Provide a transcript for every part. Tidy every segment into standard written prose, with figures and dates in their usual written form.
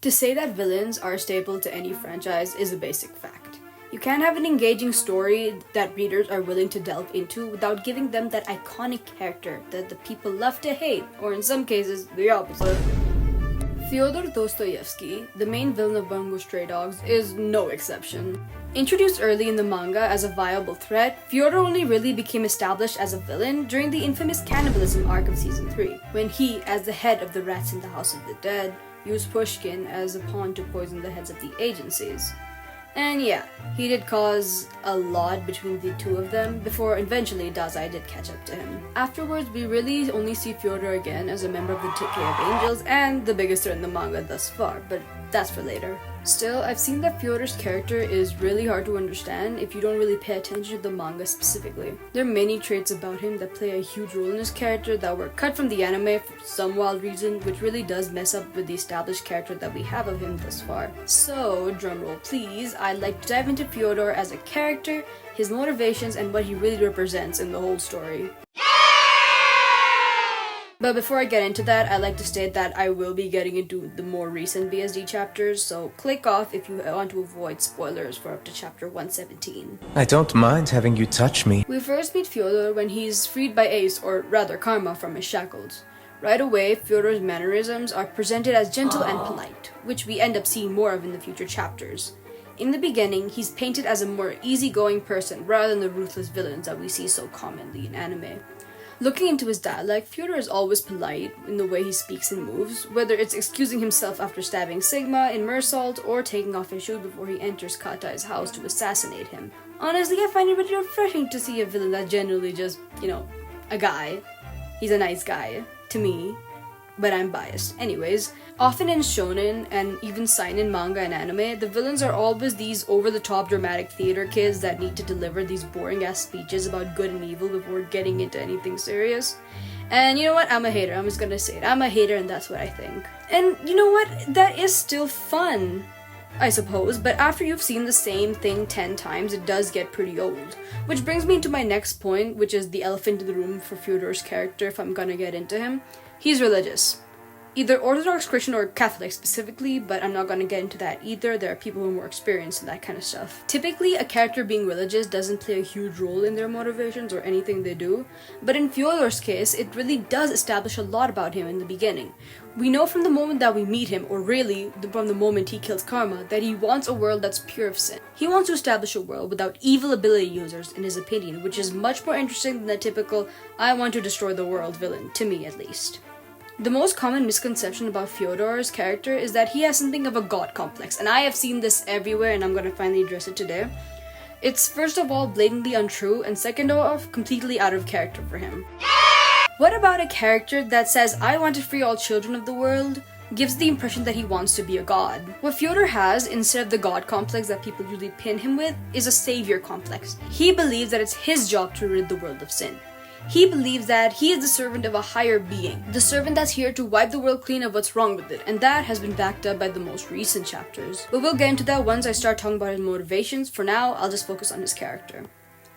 To say that villains are a staple to any franchise is a basic fact. You can't have an engaging story that readers are willing to delve into without giving them that iconic character that the people love to hate, or in some cases, the opposite. Fyodor Dostoyevsky, the main villain of Bungou Stray Dogs, is no exception. Introduced early in the manga as a viable threat, Fyodor only really became established as a villain during the infamous cannibalism arc of Season 3, when he, as the head of the rats in the House of the Dead, used Pushkin as a pawn to poison the heads of the agencies. And yeah, he did cause a lot between the two of them before eventually Dazai did catch up to him. Afterwards, we really only see Fyodor again as a member of the Decay of Angels and the biggest threat in the manga thus far, but that's for later. Still, I've seen that Fyodor's character is really hard to understand if you don't really pay attention to the manga specifically. There are many traits about him that play a huge role in his character that were cut from the anime for some wild reason, which really does mess up with the established character that we have of him thus far. So, drumroll please, I'd like to dive into Fyodor as a character, his motivations, and what he really represents in the whole story. But before I get into that, I'd like to state that I will be getting into the more recent BSD chapters, so click off if you want to avoid spoilers for up to chapter 117. I don't mind having you touch me. We first meet Fyodor when he's freed by Ace, or rather Karma, from his shackles. Right away, Fyodor's mannerisms are presented as gentle and polite, which we end up seeing more of in the future chapters. In the beginning, he's painted as a more easygoing person rather than the ruthless villains that we see so commonly in anime. Looking into his dialect, Fyodor is always polite in the way he speaks and moves, whether it's excusing himself after stabbing Sigma in Mersault or taking off his shoe before he enters Katai's house to assassinate him. Honestly, I find it really refreshing to see a villain that's generally just, a guy. He's a nice guy, to me, but I'm biased. Anyways, often in shonen and even seinen manga and anime, the villains are always these over-the-top dramatic theater kids that need to deliver these boring-ass speeches about good and evil before getting into anything serious. And you know what? I'm a hater. I'm just gonna say it. I'm a hater and that's what I think. And you know what? That is still fun, I suppose, but after you've seen the same thing 10 times, it does get pretty old. Which brings me to my next point, which is the elephant in the room for Fyodor's character if I'm gonna get into him. He's religious. Either Orthodox Christian or Catholic specifically, but I'm not going to get into that either. There are people who are more experienced in that kind of stuff. Typically, a character being religious doesn't play a huge role in their motivations or anything they do, but in Fyodor's case, it really does establish a lot about him in the beginning. We know from the moment that we meet him, or really from the moment he kills Karma, that he wants a world that's pure of sin. He wants to establish a world without evil ability users, in his opinion, which is much more interesting than the typical I want to destroy the world villain, to me at least. The most common misconception about Fyodor's character is that he has something of a god complex, and I have seen this everywhere and I'm going to finally address it today. It's first of all blatantly untrue, and second of all, completely out of character for him. What about a character that says, I want to free all children of the world, gives the impression that he wants to be a god? What Fyodor has, instead of the god complex that people usually pin him with, is a savior complex. He believes that it's his job to rid the world of sin. He believes that he is the servant of a higher being, the servant that's here to wipe the world clean of what's wrong with it, and that has been backed up by the most recent chapters. But we'll get into that once I start talking about his motivations. For now, I'll just focus on his character.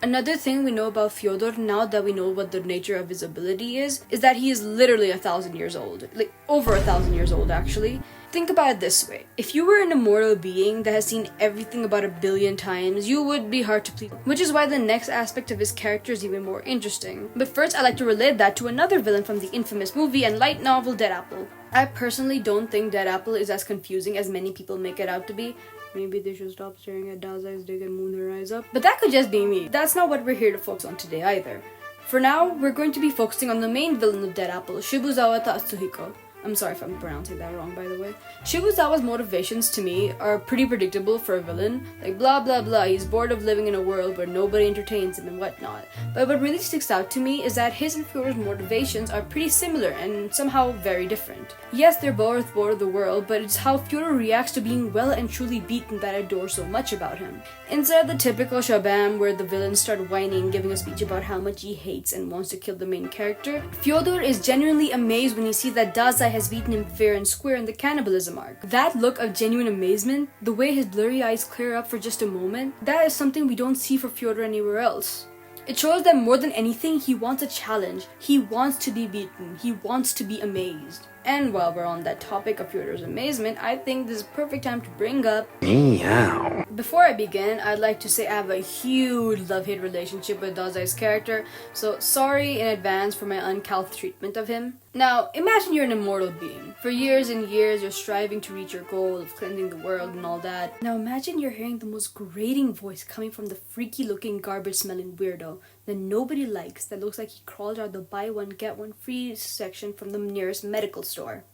Another thing we know about Fyodor, now that we know what the nature of his ability is that he is literally 1,000 years old. Like, over 1,000 years old, actually. Think about it this way. If you were an immortal being that has seen everything about 1 billion times, you would be hard to please. Which is why the next aspect of his character is even more interesting. But first, I'd like to relate that to another villain from the infamous movie and light novel Dead Apple. I personally don't think Dead Apple is as confusing as many people make it out to be. Maybe they should stop staring at Dazai's dick and moon their eyes up. But that could just be me. That's not what we're here to focus on today either. For now, we're going to be focusing on the main villain of Dead Apple, Shibuzawa Tatsuhiko. I'm sorry if I'm pronouncing that wrong, by the way. Shibuzawa's motivations to me are pretty predictable for a villain. Like blah blah blah, he's bored of living in a world where nobody entertains him and whatnot. But what really sticks out to me is that his and Fyodor's motivations are pretty similar and somehow very different. Yes, they're both bored of the world, but it's how Fyodor reacts to being well and truly beaten that I adore so much about him. Instead of the typical shabam where the villains start whining, giving a speech about how much he hates and wants to kill the main character, Fyodor is genuinely amazed when he sees that Dazai has beaten him fair and square in the cannibalism arc. That look of genuine amazement, the way his blurry eyes clear up for just a moment, that is something we don't see for Fyodor anywhere else. It shows that more than anything, he wants a challenge. He wants to be beaten. He wants to be amazed. And while we're on that topic of Fyodor's amazement, I think this is perfect time to bring up Meow. Before I begin, I'd like to say I have a huge love-hate relationship with Dazai's character, so sorry in advance for my uncouth treatment of him. Now, imagine you're an immortal being. For years and years, you're striving to reach your goal of cleansing the world and all that. Now imagine you're hearing the most grating voice coming from the freaky-looking, garbage-smelling weirdo that nobody likes, that looks like he crawled out of the buy one, get one free section from the nearest medical store.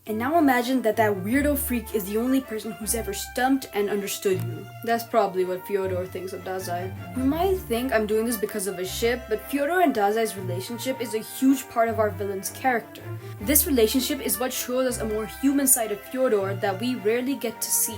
And now imagine that weirdo freak is the only person who's ever stumped and understood you. That's probably what Fyodor thinks of Dazai. You might think I'm doing this because of a ship, but Fyodor and Dazai's relationship is a huge part of our villain's character. This relationship is what shows us a more human side of Fyodor that we rarely get to see.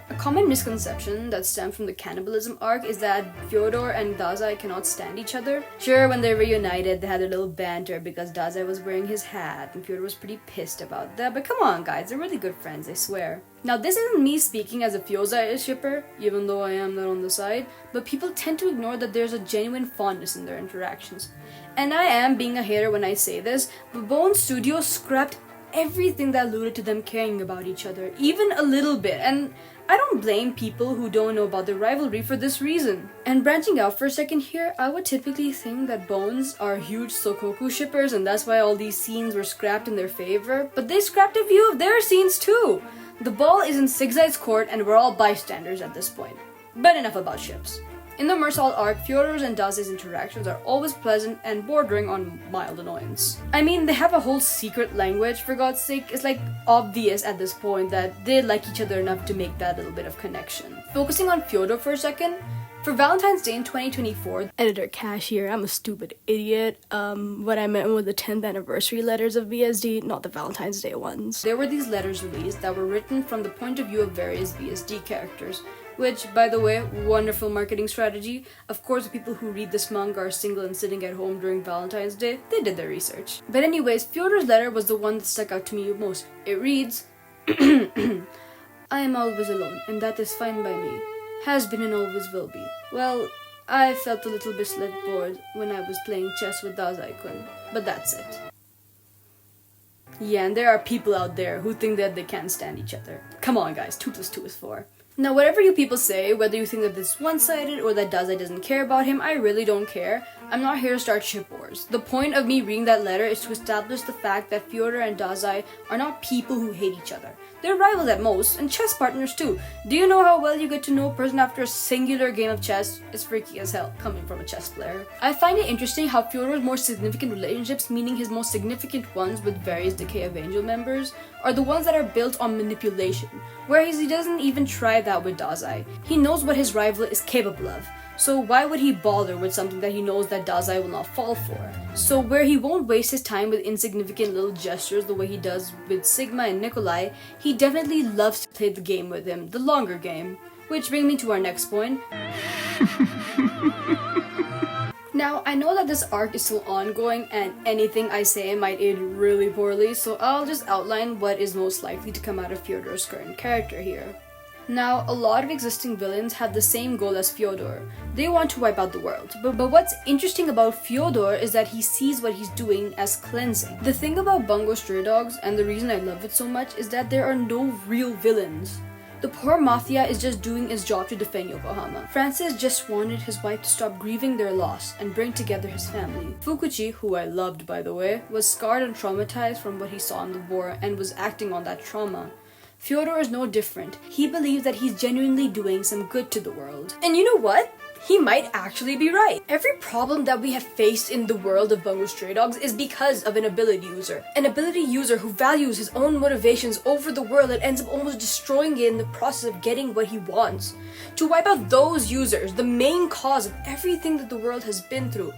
A common misconception that stems from the cannibalism arc is that Fyodor and Dazai cannot stand each other. Sure, when they were reunited, they had a little banter because Dazai was wearing his hat and Fyodor was pretty pissed about that, but come on guys, they're really good friends, I swear. Now this isn't me speaking as a Fyodor shipper, even though I am not on the side, but people tend to ignore that there's a genuine fondness in their interactions. And I am being a hater when I say this, but Bone Studio scrapped everything that alluded to them caring about each other, even a little bit, and I don't blame people who don't know about the rivalry for this reason. And branching out for a second here, I would typically think that Bones are huge Sokoku shippers and that's why all these scenes were scrapped in their favor, but they scrapped a few of their scenes too! The ball is in Sigzai's court and we're all bystanders at this point. But enough about ships. In the Mersal arc, Fyodor's and Dazai's interactions are always pleasant and bordering on mild annoyance. I mean, they have a whole secret language, for God's sake. It's like obvious at this point that they like each other enough to make that little bit of connection. Focusing on Fyodor for a second, for Valentine's Day in 2024, Editor Cash here, I'm a stupid idiot. What I meant were the 10th anniversary letters of BSD, not the Valentine's Day ones. There were these letters released that were written from the point of view of various BSD characters, which, by the way, wonderful marketing strategy. Of course, the people who read this manga are single and sitting at home during Valentine's Day. They did their research. But anyways, Fyodor's letter was the one that stuck out to me most. It reads, I am always alone, and that is fine by me. Has been and always will be. Well, I felt a little bit bored when I was playing chess with Dazai-kun, but that's it. Yeah, and there are people out there who think that they can't stand each other. Come on guys, 2 + 2 is 4. Now, whatever you people say, whether you think that this is one-sided or that Dazai doesn't care about him, I really don't care. I'm not here to start ship wars. The point of me reading that letter is to establish the fact that Fyodor and Dazai are not people who hate each other. They're rivals at most, and chess partners too. Do you know how well you get to know a person after a singular game of chess? It's freaky as hell, coming from a chess player. I find it interesting how Fyodor's more significant relationships, meaning his most significant ones with various Decay of Angel members, are the ones that are built on manipulation, whereas he doesn't even try that with Dazai. He knows what his rival is capable of. So why would he bother with something that he knows that Dazai will not fall for? So where he won't waste his time with insignificant little gestures the way he does with Sigma and Nikolai, he definitely loves to play the game with him, the longer game. Which brings me to our next point. Now, I know that this arc is still ongoing and anything I say might age really poorly, so I'll just outline what is most likely to come out of Fyodor's current character here. Now, a lot of existing villains have the same goal as Fyodor. They want to wipe out the world. But what's interesting about Fyodor is that he sees what he's doing as cleansing. The thing about Bungou Stray Dogs, and the reason I love it so much, is that there are no real villains. The poor mafia is just doing its job to defend Yokohama. Francis just wanted his wife to stop grieving their loss and bring together his family. Fukuchi, who I loved by the way, was scarred and traumatized from what he saw in the war and was acting on that trauma. Fyodor is no different. He believes that he's genuinely doing some good to the world. And you know what? He might actually be right. Every problem that we have faced in the world of Bungou Stray Dogs is because of an ability user. An ability user who values his own motivations over the world and ends up almost destroying it in the process of getting what he wants. To wipe out those users, the main cause of everything that the world has been through,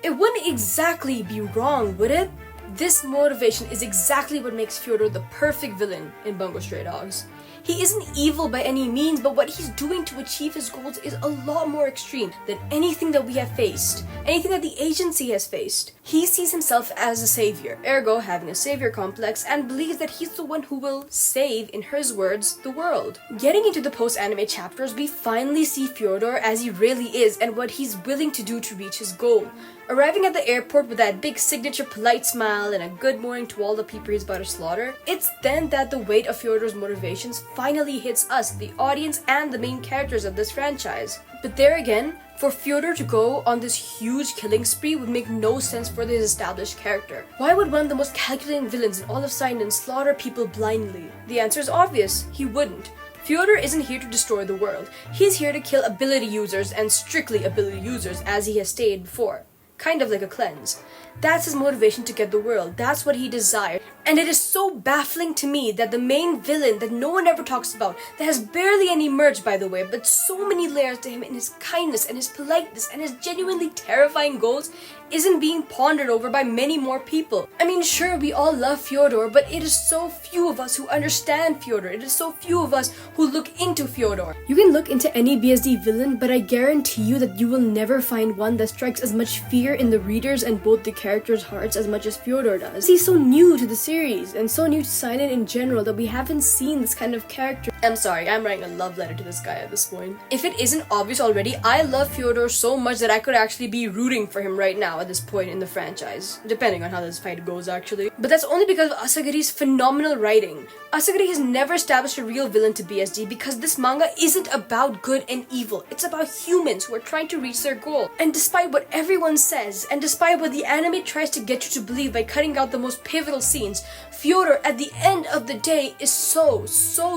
it wouldn't exactly be wrong, would it? This motivation is exactly what makes Fyodor the perfect villain in Bungou Stray Dogs. He isn't evil by any means, but what he's doing to achieve his goals is a lot more extreme than anything that we have faced, anything that the agency has faced. He sees himself as a savior, ergo having a savior complex, and believes that he's the one who will save, in his words, the world. Getting into the post-anime chapters, we finally see Fyodor as he really is and what he's willing to do to reach his goal. Arriving at the airport with that big signature polite smile smile and a good morning to all the people he's about to slaughter, it's then that the weight of Fyodor's motivations finally hits us, the audience and the main characters of this franchise. But there again, for Fyodor to go on this huge killing spree would make no sense for this established character. Why would one of the most calculating villains in all of Seinen slaughter people blindly? The answer is obvious, he wouldn't. Fyodor isn't here to destroy the world. He's here to kill ability users, and strictly ability users, as he has stated before. Kind of like a cleanse. That's his motivation to get the world. That's what he desired. And it is so baffling to me that the main villain that no one ever talks about, that has barely any merch by the way, but so many layers to him in his kindness and his politeness and his genuinely terrifying goals, isn't being pondered over by many more people. I mean, sure, we all love Fyodor, but it is so few of us who understand Fyodor. It is so few of us who look into Fyodor. You can look into any BSD villain, but I guarantee you that you will never find one that strikes as much fear in the readers and both the characters' hearts as much as Fyodor does. He's so new to the series, and so new to Seinen in general, that we haven't seen this kind of character. I'm sorry, I'm writing a love letter to this guy at this point. If it isn't obvious already, I love Fyodor so much that I could actually be rooting for him right now at this point in the franchise, depending on how this fight goes actually. But that's only because of Asagari's phenomenal writing. Asagari has never established a real villain to BSD because this manga isn't about good and evil. It's about humans who are trying to reach their goal. And despite what everyone says, and despite what the anime tries to get you to believe by cutting out the most pivotal scenes, Fyodor at the end of the day is so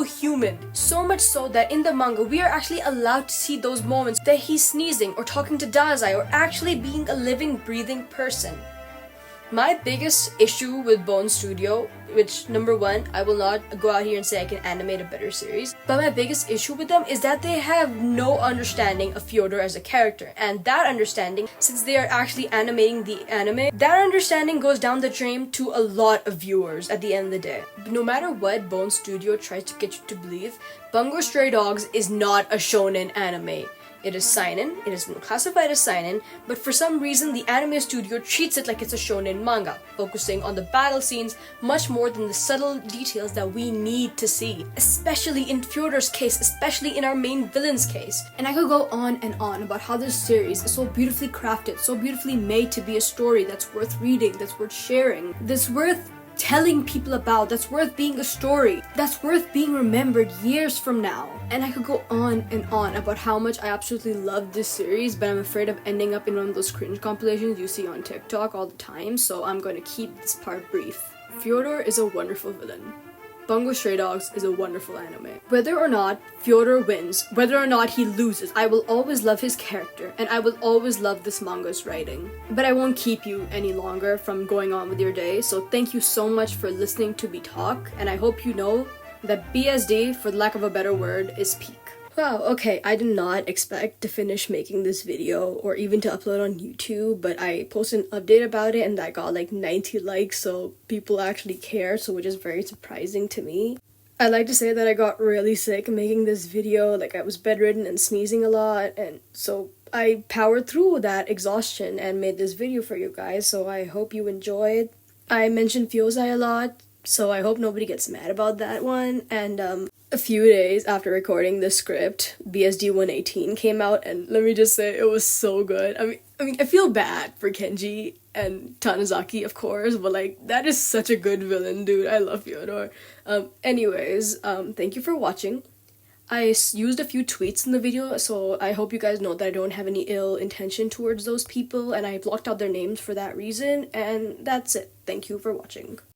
human. So much so that in the manga we are actually allowed to see those moments that he's sneezing or talking to Dazai or actually being a living, breathing person. My biggest issue with Bone Studio, which number one, I will not go out here and say I can animate a better series, but my biggest issue with them is that they have no understanding of Fyodor as a character, and that understanding, since they are actually animating the anime, that understanding goes down the drain to a lot of viewers at the end of the day. No matter what Bone Studio tries to get you to believe, Bungo Stray Dogs is not a shonen anime. It is seinen, it has been classified as seinen, but for some reason the anime studio treats it like it's a shonen manga, focusing on the battle scenes much more than the subtle details that we need to see, especially in Fyodor's case, especially in our main villain's case. And I could go on and on about how this series is so beautifully crafted, so beautifully made to be a story that's worth reading, that's worth sharing, that's worth telling people about, that's worth being a story, that's worth being remembered years from now. And I could go on and on about how much I absolutely love this series, but I'm afraid of ending up in one of those cringe compilations you see on TikTok all the time, so I'm going to keep this part brief. Fyodor is a wonderful villain. Bungo Stray Dogs is a wonderful anime. Whether or not Fyodor wins, whether or not he loses, I will always love his character, and I will always love this manga's writing. But I won't keep you any longer from going on with your day, so thank you so much for listening to me talk, and I hope you know that BSD, for lack of a better word, is peak. Wow, okay, I did not expect to finish making this video or even to upload on YouTube, but I posted an update about it and I got like 90 likes, so people actually care, so which is very surprising to me. I'd like to say that I got really sick making this video, like I was bedridden and sneezing a lot, and so I powered through that exhaustion and made this video for you guys, so I hope you enjoyed. I mentioned Fyozai a lot, so I hope nobody gets mad about that one, and a few days after recording this script, BSD 118 came out, and let me just say, it was so good. I mean, I feel bad for Kenji and Tanizaki, of course, but like, that is such a good villain, dude. I love Fyodor. Anyways, thank you for watching. I used a few tweets in the video, so I hope you guys know that I don't have any ill intention towards those people, and I blocked out their names for that reason, and that's it. Thank you for watching.